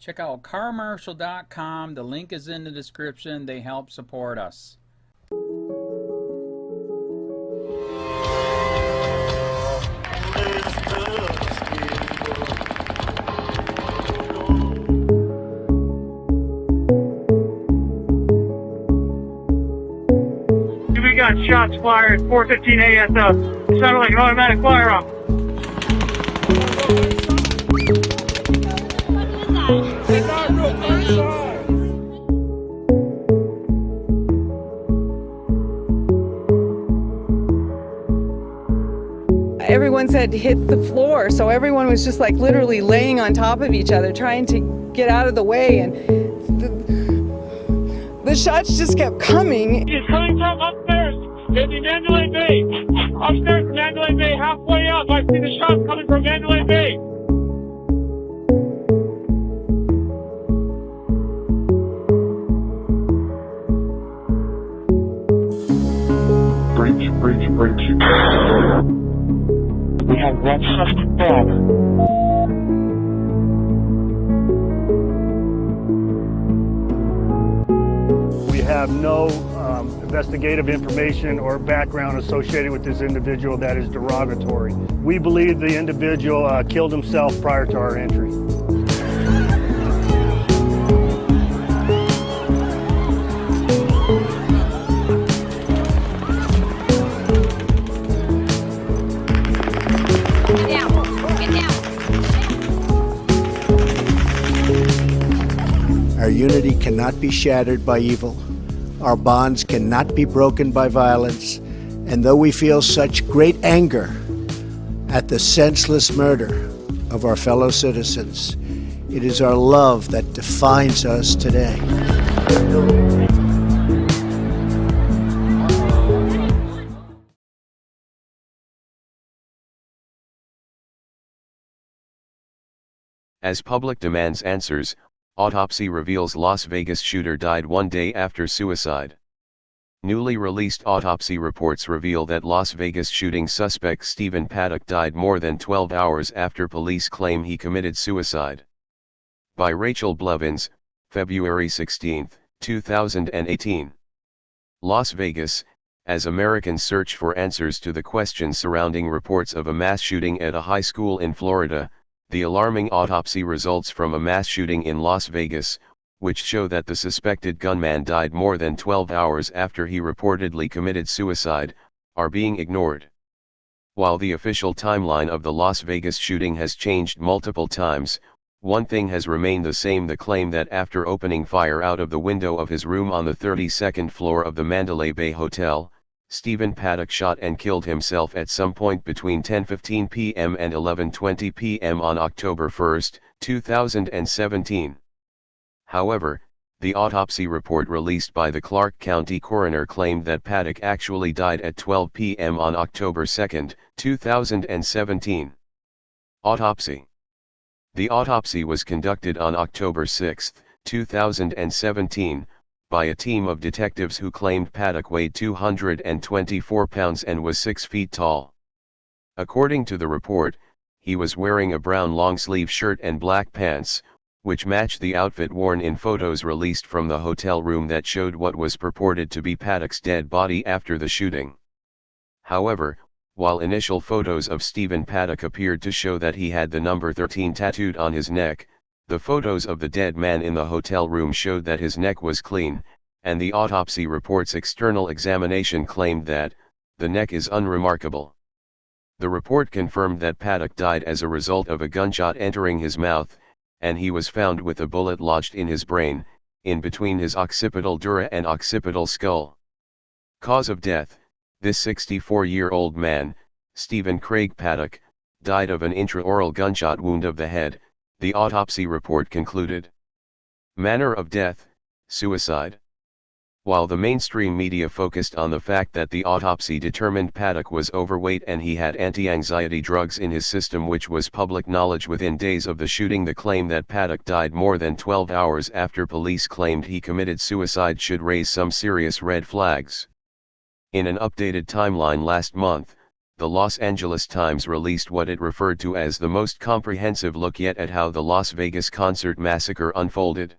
Check out carmarshal.com. The link is in the description. They help support us. We got shots fired at 4:15 ASF. It sounded like an automatic firearm. Everyone said hit the floor, so everyone was just like literally laying on top of each other trying to get out of the way, and the shots just kept coming. He's coming from upstairs in Mandalay Bay. Upstairs in Mandalay Bay, halfway up. I see the shots coming from Mandalay Bay. Breach. We have one suspect dead. We have no investigative information or background associated with this individual that is derogatory. We believe the individual killed himself prior to our entry. Our unity cannot be shattered by evil. Our bonds cannot be broken by violence. And though we feel such great anger at the senseless murder of our fellow citizens, it is our love that defines us today. As public demands answers, autopsy reveals Las Vegas shooter died 1 day after suicide. Newly released autopsy reports reveal that Las Vegas shooting suspect Stephen Paddock died more than 12 hours after police claim he committed suicide. By Rachel Blevins, February 16, 2018. Las Vegas, as Americans search for answers to the questions surrounding reports of a mass shooting at a high school in Florida, the alarming autopsy results from a mass shooting in Las Vegas, which show that the suspected gunman died more than 12 hours after he reportedly committed suicide, are being ignored. While the official timeline of the Las Vegas shooting has changed multiple times, one thing has remained the same: the claim that after opening fire out of the window of his room on the 32nd floor of the Mandalay Bay Hotel, Stephen Paddock shot and killed himself at some point between 10:15 p.m. and 11:20 p.m. on October 1, 2017. However, the autopsy report released by the Clark County coroner claimed that Paddock actually died at 12 p.m. on October 2, 2017. Autopsy. The autopsy was conducted on October 6, 2017, by a team of detectives who claimed Paddock weighed 224 pounds and was 6 feet tall. According to the report, he was wearing a brown long-sleeve shirt and black pants, which matched the outfit worn in photos released from the hotel room that showed what was purported to be Paddock's dead body after the shooting. However, while initial photos of Stephen Paddock appeared to show that he had the number 13 tattooed on his neck, the photos of the dead man in the hotel room showed that his neck was clean, and the autopsy report's external examination claimed that the neck is unremarkable. The report confirmed that Paddock died as a result of a gunshot entering his mouth, and he was found with a bullet lodged in his brain, in between his occipital dura and occipital skull. Cause of death: this 64-year-old man, Stephen Craig Paddock, died of an intraoral gunshot wound of the head, the autopsy report concluded. Manner of death: suicide. While the mainstream media focused on the fact that the autopsy determined Paddock was overweight and he had anti-anxiety drugs in his system, which was public knowledge within days of the shooting, the claim that Paddock died more than 12 hours after police claimed he committed suicide should raise some serious red flags. In an updated timeline last month, the Los Angeles Times released what it referred to as the most comprehensive look yet at how the Las Vegas concert massacre unfolded.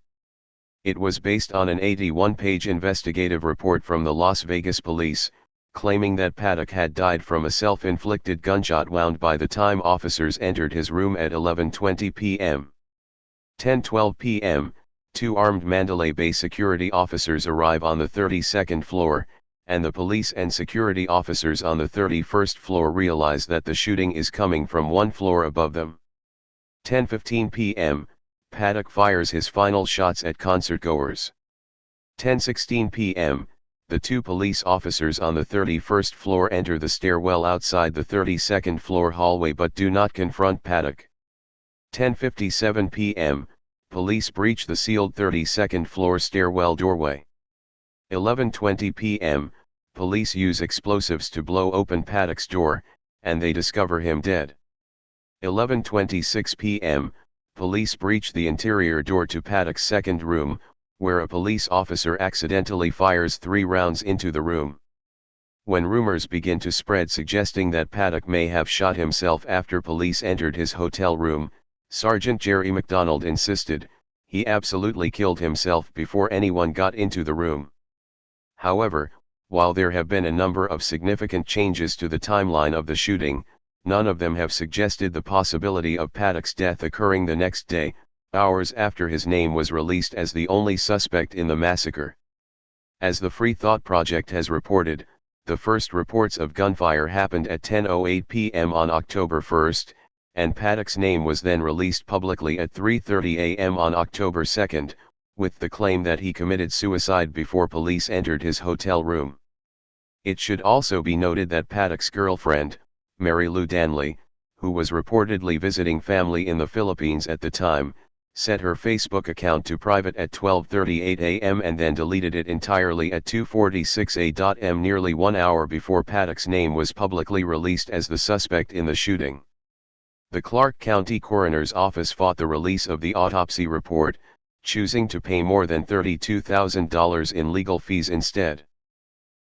It was based on an 81-page investigative report from the Las Vegas police, claiming that Paddock had died from a self-inflicted gunshot wound by the time officers entered his room at 11:20 p.m. 10:12 p.m., two armed Mandalay Bay security officers arrive on the 32nd floor, and the police and security officers on the 31st floor realize that the shooting is coming from one floor above them. 10:15 p.m., Paddock fires his final shots at concertgoers. 10:16 p.m., the two police officers on the 31st floor enter the stairwell outside the 32nd floor hallway but do not confront Paddock. 10:57 p.m., police breach the sealed 32nd floor stairwell doorway. 11:20 p.m., police use explosives to blow open Paddock's door, and they discover him dead. 11:26 p.m., police breach the interior door to Paddock's second room, where a police officer accidentally fires 3 rounds into the room. When rumors begin to spread suggesting that Paddock may have shot himself after police entered his hotel room, Sergeant Jerry McDonald insisted, he absolutely killed himself before anyone got into the room. However, while there have been a number of significant changes to the timeline of the shooting, none of them have suggested the possibility of Paddock's death occurring the next day, hours after his name was released as the only suspect in the massacre. As the Free Thought Project has reported, the first reports of gunfire happened at 10:08 p.m. on October 1st, and Paddock's name was then released publicly at 3:30 a.m. on October 2nd, with the claim that he committed suicide before police entered his hotel room. It should also be noted that Paddock's girlfriend, Mary Lou Danley, who was reportedly visiting family in the Philippines at the time, set her Facebook account to private at 12:38 a.m. and then deleted it entirely at 2:46 a.m. nearly 1 hour before Paddock's name was publicly released as the suspect in the shooting. The Clark County Coroner's Office fought the release of the autopsy report, choosing to pay more than $32,000 in legal fees instead.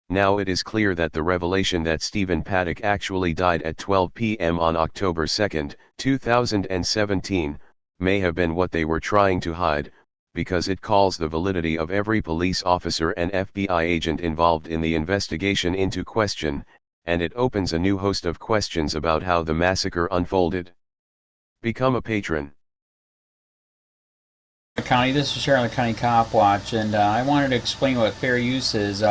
Now it is clear that the revelation that Stephen Paddock actually died at 12 p.m. on October 2, 2017, may have been what they were trying to hide, because it calls the validity of every police officer and FBI agent involved in the investigation into question, and it opens a new host of questions about how the massacre unfolded. Become a patron. County, this is Charlotte County Cop Watch, and I wanted to explain what fair use is.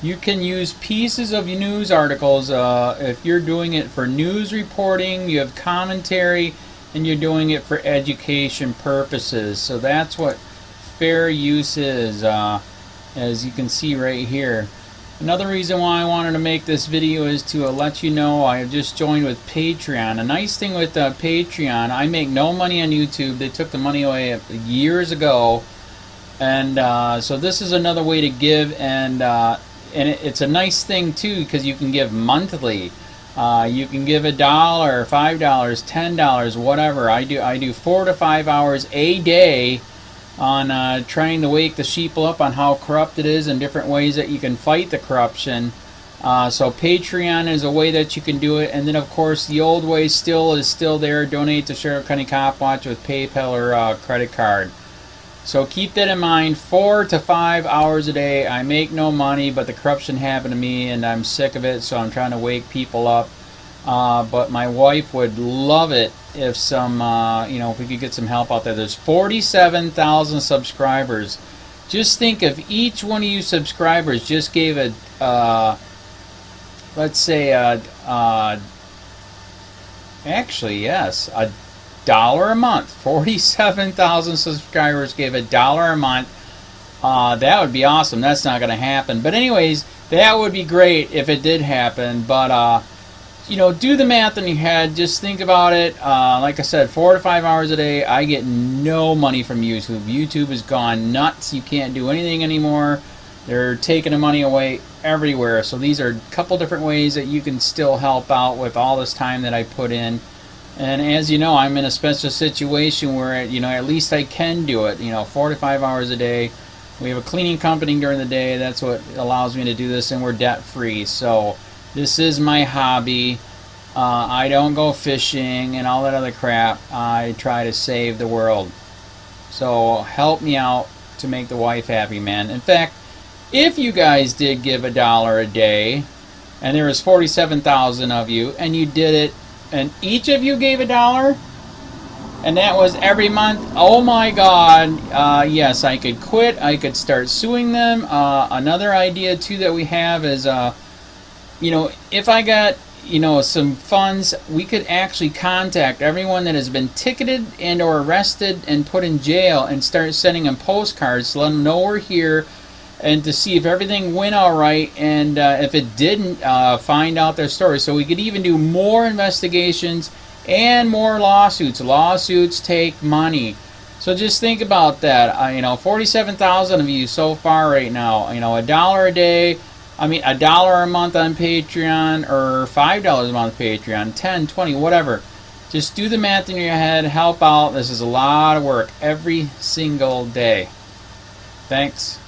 You can use pieces of news articles if you're doing it for news reporting, you have commentary, and you're doing it for education purposes. So that's what fair use is, as you can see right here. Another reason why I wanted to make this video is to let you know I have just joined with Patreon. A nice thing with Patreon, I make no money on YouTube. They took the money away years ago, and so this is another way to give, and it's a nice thing too, because you can give monthly. You can give $1, $5, $10, whatever. I do 4 to 5 hours a day on trying to wake the sheeple up on how corrupt it is and different ways that you can fight the corruption. So Patreon is a way that you can do it, and then of course the old way is still there. Donate to Sheriff County Cop Watch with PayPal or credit card. So keep that in mind. 4 to 5 hours a day. I make no money, but the corruption happened to me and I'm sick of it, so I'm trying to wake people up. But my wife would love it if if we could get some help out there. There's 47,000 subscribers. Just think if each one of you subscribers just gave let's say actually yes, $1 a month. 47,000 subscribers gave $1 a month. That would be awesome. That's not going to happen. But anyways, that would be great if it did happen. But do the math in your head. Just think about it. Like I said, 4 to 5 hours a day. I get no money from YouTube. YouTube has gone nuts. You can't do anything anymore. They're taking the money away everywhere. So these are a couple different ways that you can still help out with all this time that I put in. And as you know, I'm in a special situation where, at least I can do it, 4 to 5 hours a day. We have a cleaning company during the day. That's what allows me to do this, and we're debt free. So This is my hobby. I don't go fishing and all that other crap. I try to save the world. So help me out to make the wife happy, man. In fact, if you guys did give $1 a day, and there was 47,000 of you, and you did it, and each of you gave $1, and that was every month, oh my God, yes, I could quit. I could start suing them. Another idea too that we have is, you know, if I got, you know, some funds, we could actually contact everyone that has been ticketed and or arrested and put in jail and start sending them postcards to let them know we're here, and to see if everything went all right, and if it didn't, find out their story. So we could even do more investigations and more lawsuits. Lawsuits take money. So just think about that. You know, 47,000 of you so far right now. You know, $1 a day. I mean, $1 a month on Patreon, or $5 a month Patreon, 10, 20, whatever. Just do the math in your head. Help out. This is a lot of work every single day. Thanks.